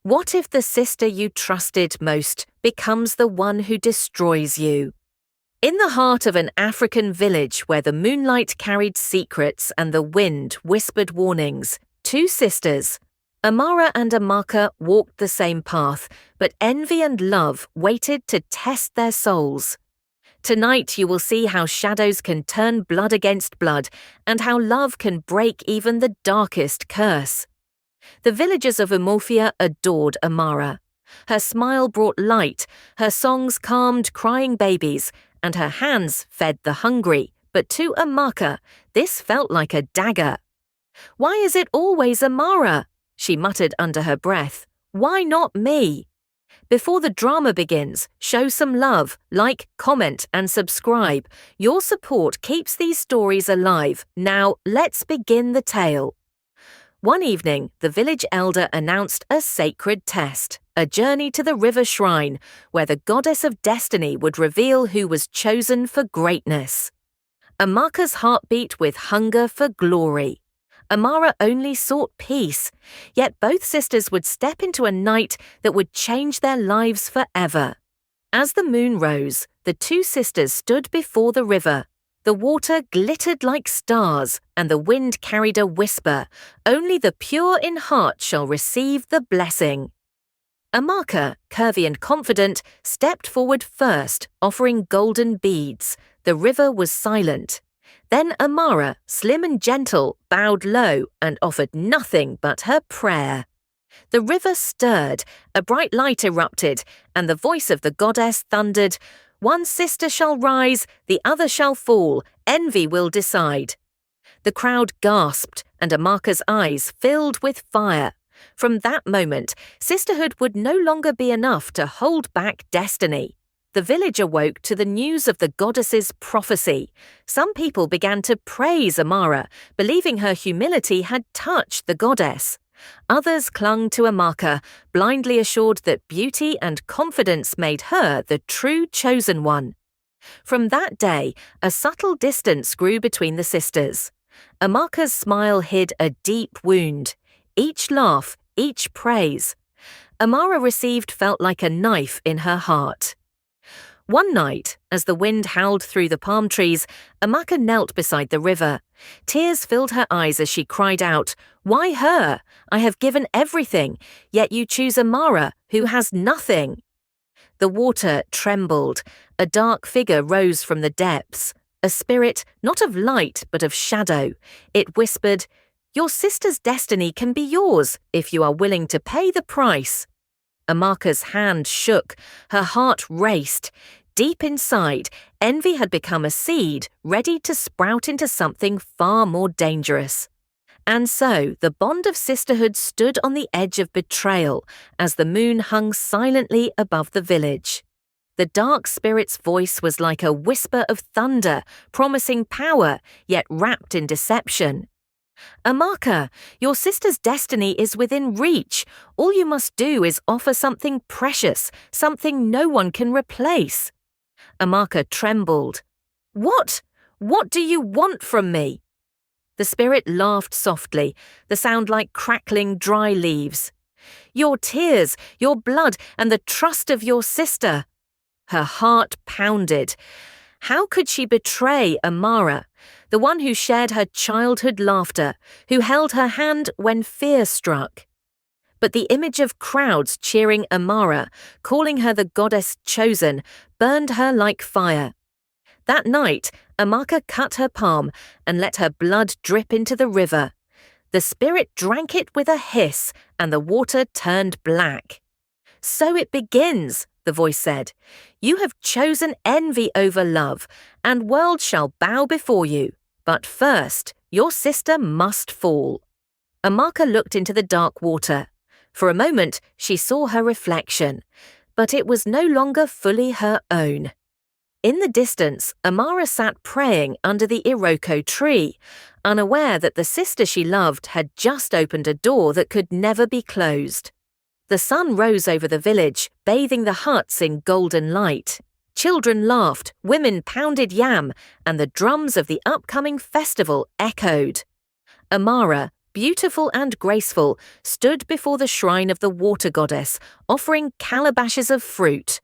What if the sister you trusted most becomes the one who destroys you? In the heart of an African village where the moonlight carried secrets and the wind whispered warnings, two sisters, Amara and Amaka, walked the same path, but envy and love waited to test their souls. Tonight you will see how shadows can turn blood against blood and how love can break even the darkest curse. The villagers of Umuofia adored Amara. Her smile brought light, her songs calmed crying babies, and her hands fed the hungry. But to Amaka, this felt like a dagger. "Why is it always Amara?" she muttered under her breath. "Why not me?" Before the drama begins, show some love, like, comment, and subscribe. Your support keeps these stories alive. Now, let's begin the tale. One evening, the village elder announced a sacred test, a journey to the river shrine, where the goddess of destiny would reveal who was chosen for greatness. Amaka's heart beat with hunger for glory. Amara only sought peace, yet both sisters would step into a night that would change their lives forever. As the moon rose, the two sisters stood before the river. The water glittered like stars, and the wind carried a whisper, "Only the pure in heart shall receive the blessing." Amaka, curvy and confident, stepped forward first, offering golden beads. The river was silent. Then Amara, slim and gentle, bowed low and offered nothing but her prayer. The river stirred, a bright light erupted, and the voice of the goddess thundered, "One sister shall rise, the other shall fall, envy will decide." The crowd gasped, and Amaka's eyes filled with fire. From that moment, sisterhood would no longer be enough to hold back destiny. The village awoke to the news of the goddess's prophecy. Some people began to praise Amara, believing her humility had touched the goddess. Others clung to Amaka, blindly assured that beauty and confidence made her the true chosen one. From that day, a subtle distance grew between the sisters. Amaka's smile hid a deep wound. Each laugh, each praise Amara received felt like a knife in her heart. One night, as the wind howled through the palm trees, Amaka knelt beside the river. Tears filled her eyes as she cried out, "Why her? I have given everything, yet you choose Amara, who has nothing." The water trembled. A dark figure rose from the depths, a spirit not of light but of shadow. It whispered, "Your sister's destiny can be yours if you are willing to pay the price." Amaka's hand shook, her heart raced. Deep inside, envy had become a seed ready to sprout into something far more dangerous. And so the bond of sisterhood stood on the edge of betrayal as the moon hung silently above the village. The dark spirit's voice was like a whisper of thunder, promising power, yet wrapped in deception. "Amaka, your sister's destiny is within reach. All you must do is offer something precious, something no one can replace." Amaka trembled. "What? What do you want from me?" The spirit laughed softly, the sound like crackling dry leaves. "Your tears, your blood, and the trust of your sister." Her heart pounded. How could she betray Amara, the one who shared her childhood laughter, who held her hand when fear struck? But the image of crowds cheering Amara, calling her the goddess chosen, burned her like fire. That night, Amaka cut her palm and let her blood drip into the river. The spirit drank it with a hiss, and the water turned black. "So it begins," the voice said. "You have chosen envy over love, and worlds shall bow before you. But first, your sister must fall." Amaka looked into the dark water. For a moment, she saw her reflection, but it was no longer fully her own. In the distance, Amara sat praying under the iroko tree, unaware that the sister she loved had just opened a door that could never be closed. The sun rose over the village, bathing the huts in golden light. Children laughed, women pounded yam, and the drums of the upcoming festival echoed. Amara, beautiful and graceful, stood before the shrine of the water goddess, offering calabashes of fruit.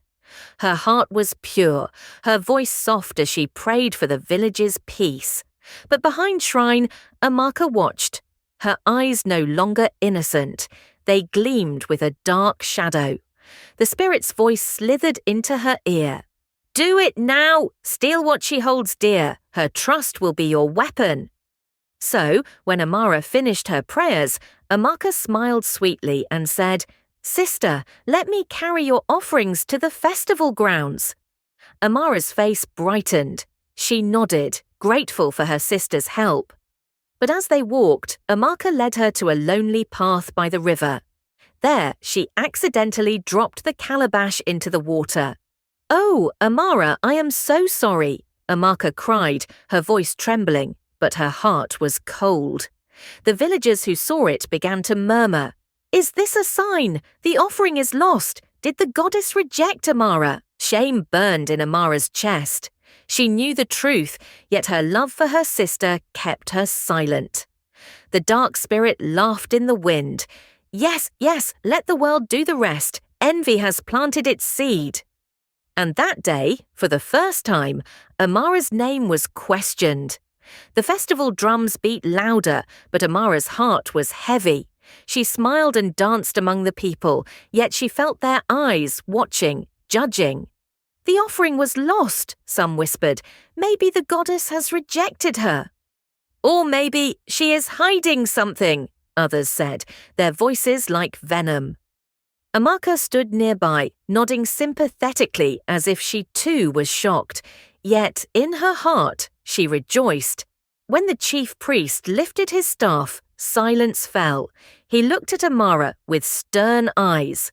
Her heart was pure, her voice soft as she prayed for the village's peace. But behind shrine, Amaka watched, her eyes no longer innocent. They gleamed with a dark shadow. The spirit's voice slithered into her ear. "Do it now! Steal what she holds dear. Her trust will be your weapon." So, when Amara finished her prayers, Amaka smiled sweetly and said, "Sister, let me carry your offerings to the festival grounds." Amara's face brightened. She nodded, grateful for her sister's help. But as they walked, Amaka led her to a lonely path by the river. There, she accidentally dropped the calabash into the water. "Oh, Amara, I am so sorry," Amaka cried, her voice trembling, but her heart was cold. The villagers who saw it began to murmur, "Is this a sign? The offering is lost. Did the goddess reject Amara?" Shame burned in Amara's chest. She knew the truth, yet her love for her sister kept her silent. The dark spirit laughed in the wind. "Yes, yes, let the world do the rest. Envy has planted its seed." And that day, for the first time, Amara's name was questioned. The festival drums beat louder, but Amara's heart was heavy. She smiled and danced among the people, yet she felt their eyes watching, judging. "The offering was lost," some whispered. "Maybe the goddess has rejected her." "Or maybe she is hiding something," others said, their voices like venom. Amaka stood nearby, nodding sympathetically as if she too was shocked. Yet, in her heart, she rejoiced. When the chief priest lifted his staff, silence fell. He looked at Amara with stern eyes.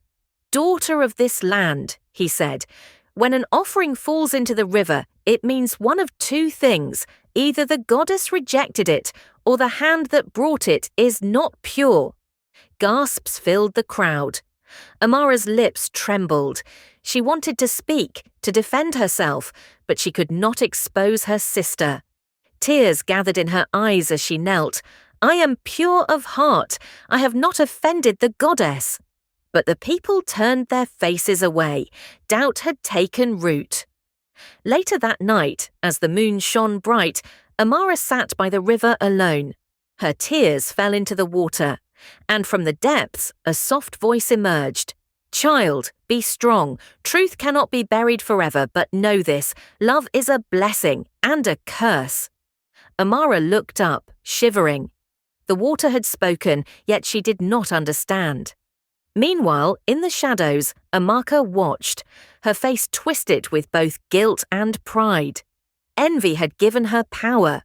"Daughter of this land," he said, "when an offering falls into the river, it means one of two things. Either the goddess rejected it, or the hand that brought it is not pure." Gasps filled the crowd. Amara's lips trembled. She wanted to speak, to defend herself, but she could not expose her sister. Tears gathered in her eyes as she knelt. "I am pure of heart. I have not offended the goddess." But the people turned their faces away. Doubt had taken root. Later that night, as the moon shone bright, Amara sat by the river alone. Her tears fell into the water, and from the depths a soft voice emerged. "Child, be strong. Truth cannot be buried forever, but know this, love is a blessing and a curse." Amara looked up, shivering. The water had spoken, yet she did not understand. Meanwhile, in the shadows, Amaka watched, her face twisted with both guilt and pride. Envy had given her power,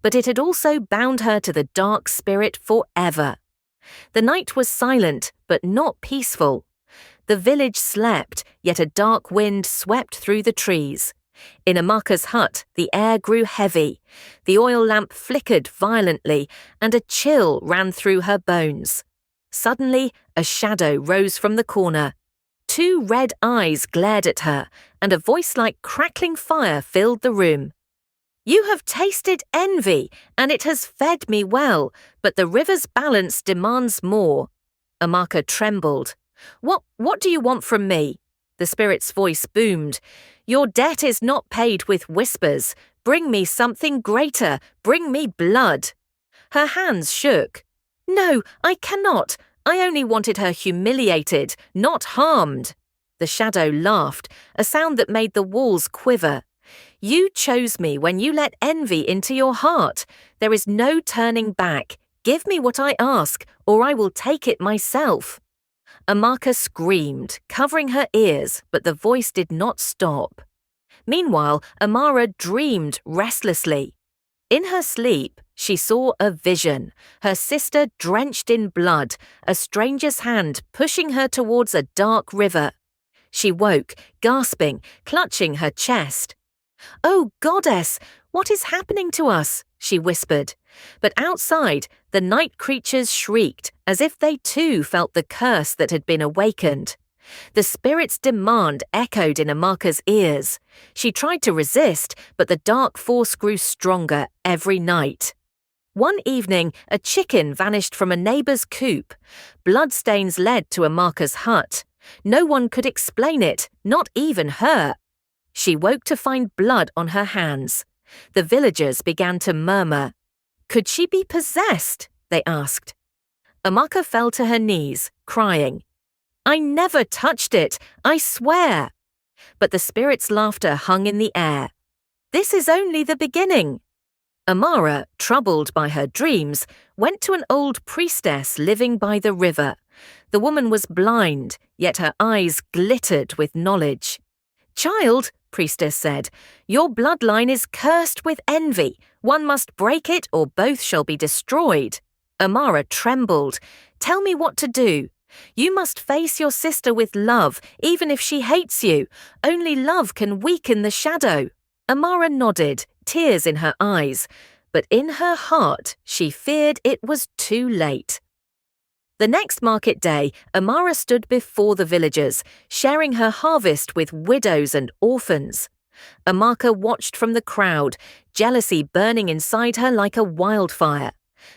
but it had also bound her to the dark spirit forever. The night was silent, but not peaceful. The village slept, yet a dark wind swept through the trees. In Amaka's hut, the air grew heavy. The oil lamp flickered violently, and a chill ran through her bones. Suddenly, a shadow rose from the corner. Two red eyes glared at her, and a voice like crackling fire filled the room. "You have tasted envy, and it has fed me well, but the river's balance demands more." Amaka trembled. What do you want from me?" The spirit's voice boomed. "Your debt is not paid with whispers. Bring me something greater. Bring me blood." Her hands shook. "No, I cannot. I only wanted her humiliated, not harmed." The shadow laughed, a sound that made the walls quiver. "You chose me when you let envy into your heart. There is no turning back. Give me what I ask, or I will take it myself." Amaka screamed, covering her ears, but the voice did not stop. Meanwhile, Amara dreamed restlessly. In her sleep, she saw a vision, her sister drenched in blood, a stranger's hand pushing her towards a dark river. She woke, gasping, clutching her chest. "Oh, goddess, what is happening to us?" she whispered. But outside, the night creatures shrieked, as if they too felt the curse that had been awakened. The spirit's demand echoed in Amaka's ears. She tried to resist, but the dark force grew stronger every night. One evening, a chicken vanished from a neighbour's coop. Bloodstains led to Amaka's hut. No one could explain it, not even her. She woke to find blood on her hands. The villagers began to murmur. Could she be possessed? They asked. Amaka fell to her knees, crying. I never touched it, I swear. But the spirit's laughter hung in the air. This is only the beginning. Amara, troubled by her dreams, went to an old priestess living by the river. The woman was blind, yet her eyes glittered with knowledge. Child, priestess said, your bloodline is cursed with envy. One must break it or both shall be destroyed. Amara trembled. Tell me what to do. You must face your sister with love, even if she hates you. Only love can weaken the shadow. Amara nodded, tears in her eyes, but in her heart she feared it was too late. The next market day, Amara stood before the villagers, sharing her harvest with widows and orphans. Amaka watched from the crowd, jealousy burning inside her like a wildfire.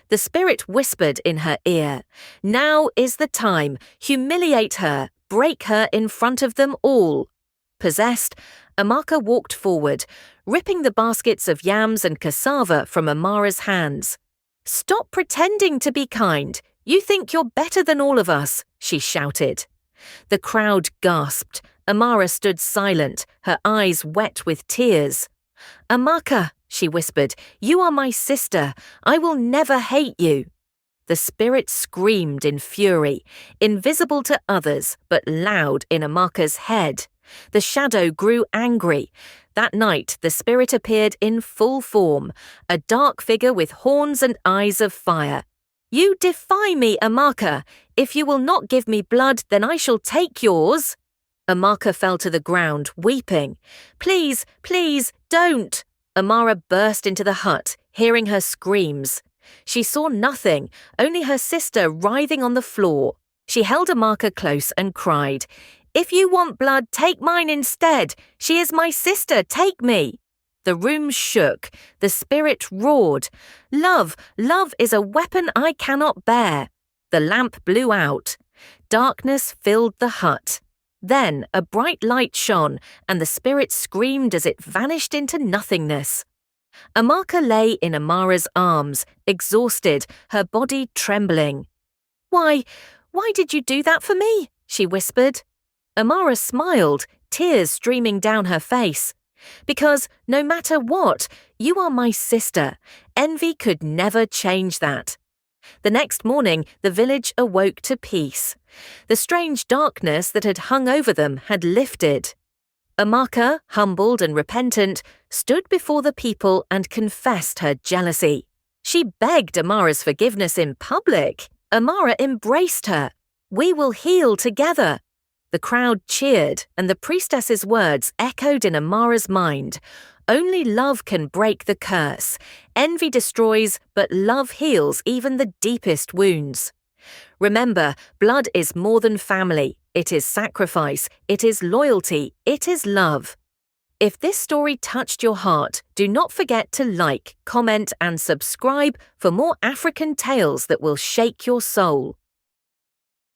The spirit whispered in her ear, now is the time, humiliate her, break her in front of them all. Possessed, Amaka walked forward, ripping the baskets of yams and cassava from Amara's hands. Stop pretending to be kind. You think you're better than all of us, she shouted. The crowd gasped. Amara stood silent, her eyes wet with tears. Amaka, she whispered, you are my sister. I will never hate you. The spirit screamed in fury, invisible to others, but loud in Amaka's head. The shadow grew angry. That night, the spirit appeared in full form, a dark figure with horns and eyes of fire. You defy me, Amaka. If you will not give me blood, then I shall take yours. Amaka fell to the ground, weeping. Please, please, don't. Amara burst into the hut, hearing her screams. She saw nothing, only her sister writhing on the floor. She held Amaka close and cried, If you want blood, take mine instead. She is my sister, take me. The room shook. The spirit roared. Love, love is a weapon I cannot bear. The lamp blew out. Darkness filled the hut. Then a bright light shone, and the spirit screamed as it vanished into nothingness. Amaka lay in Amara's arms, exhausted, her body trembling. Why did you do that for me? She whispered. Amara smiled, tears streaming down her face. Because no matter what, you are my sister. Envy could never change that. The next morning, the village awoke to peace. The strange darkness that had hung over them had lifted. Amaka, humbled and repentant, stood before the people and confessed her jealousy. She begged Amara's forgiveness in public. Amara embraced her. We will heal together. The crowd cheered, and the priestess's words echoed in Amara's mind. Only love can break the curse. Envy destroys, but love heals even the deepest wounds. Remember, blood is more than family. It is sacrifice. It is loyalty. It is love. If this story touched your heart, do not forget to like, comment, and subscribe for more African tales that will shake your soul.